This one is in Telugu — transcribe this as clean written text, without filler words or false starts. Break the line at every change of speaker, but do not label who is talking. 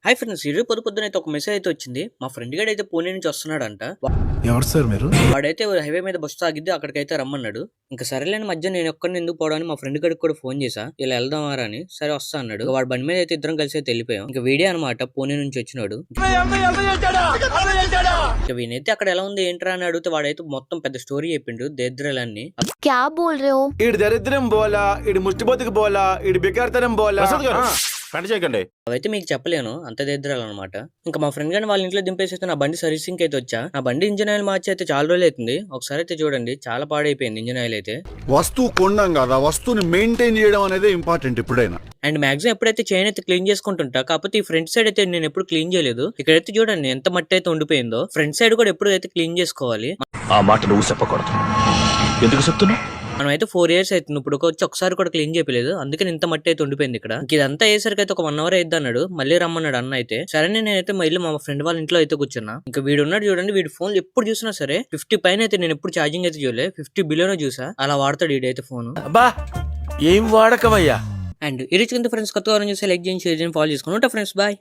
హాయ్ ఫ్రెండ్స్, ఈరోజు పొద్దునైతే ఒక మెసేజ్ అయితే వచ్చింది. మా ఫ్రెండ్ గడు అయితే పూణే నుంచి వస్తున్నాడంట.
ఎవరు సార్ మీరు?
వాడైతే హైవే మీద బస్సు ఆగిద్ది, అక్కడికైతే రమ్మన్నాడు. ఇంకా సరేలేని మధ్య నేను ఒక్కడిని ఎందుకు పోవడానికి మా ఫ్రెండ్ గడికి కూడా ఫోన్ చేసా, ఇలా వెళ్దామారా అని. సరే వస్తా అన్నాడు. వాడు బండి మీద అయితే ఇద్దరం కలిసి అయితే వెళ్ళిపోయాం. ఇంకా వీడియో అనమాట, పూణే నుంచి వచ్చినాడు. ఇంకా వీనైతే అక్కడ ఎలా ఉంది ఏంట్రా అని అడిగితే వాడైతే మొత్తం పెద్ద స్టోరీ చెప్పిండు, దరిద్రాలన్నీ.
क्या बोल रहे हो?
ఈడు దరిద్రం బోలా, ఈడు ముష్టిబోతుకు బోలా, ఈడు బికార్తనం బోలా.
కంటి చేయకండి.
అవైతే మీకు చెప్పలేను, అంత దరిద్రాలు అనమాట. ఇంకా మా ఫ్రెండ్ గాని వాళ్ళ ఇంట్లో దింపేసి నా బండి సర్వీసింగ్ అయితే వచ్చా. నా బండి ఇంజిన్ ఆయిల్ మార్చి అయితే చాలా రోజులు అవుతుంది. ఒకసారి అయితే చూడండి, చాలా పాడైపోయింది ఇంజిన్ ఆయిల్ అయితే.
వస్తువు కొనడం కాదు, ఆ వస్తువుని మెయింటైన్ చేయడం అనేది ఇంపార్టెంట్ ఎప్పుడైనా.
అండ్ మాక్సిమం ఎప్పుడైతే చైన్ అయితే క్లీన్ చేసుకుంటుంటా, కాకపోతే ఈ ఫ్రంట్ సైడ్ అయితే నేను ఎప్పుడు క్లీన్ చేయలేదు. ఇక్కడైతే చూడండి ఎంత మట్టి అయితే ఉండిపోయిందో. ఫ్రంట్ సైడ్ కూడా ఎప్పుడు అయితే క్లీన్ చేసుకోవాలి.
ఆ మాట నువ్వు చెప్పకూడదు. ఎందుకు చెప్తున్నా?
మనం అయితే 4 years అవుతుంది ఇప్పుడు వచ్చి ఒకసారి కూడా క్లీన్ చేయలేదు. అందుకని ఇంత మట్టి అయితే ఉండిపోయింది ఇక్కడ. ఇదంతా అయ్యేసరికి అయితే ఒక 1 hour అయితే అన్నాడు. మళ్ళీ రమ్మన్నాడు అన్న అయితే. సరే నేనైతే మళ్ళీ మా ఫ్రెండ్ వాళ్ళ ఇంట్లో అయితే కూర్చున్నా. ఇంకా వీడు ఉన్నాడు చూడండి, వీడి ఫోన్ ఎప్పుడు చూసినా సరే 50 పైన అయితే నేను ఎప్పుడు ఛార్జింగ్ అయితే చూడలే. 50 బిలియన్ చూసా. అలా వాడతాడు వీడైతే ఫోన్.
అబ్బా ఏం వాడకవయ్యా.
అండ్ ఈ రిచ్ ఫ్రెండ్స్ కొత్తగా చూసి లైక్ చేయండి, షేర్ చేయండి, ఫాలో చేసుకోండి. Friends bye.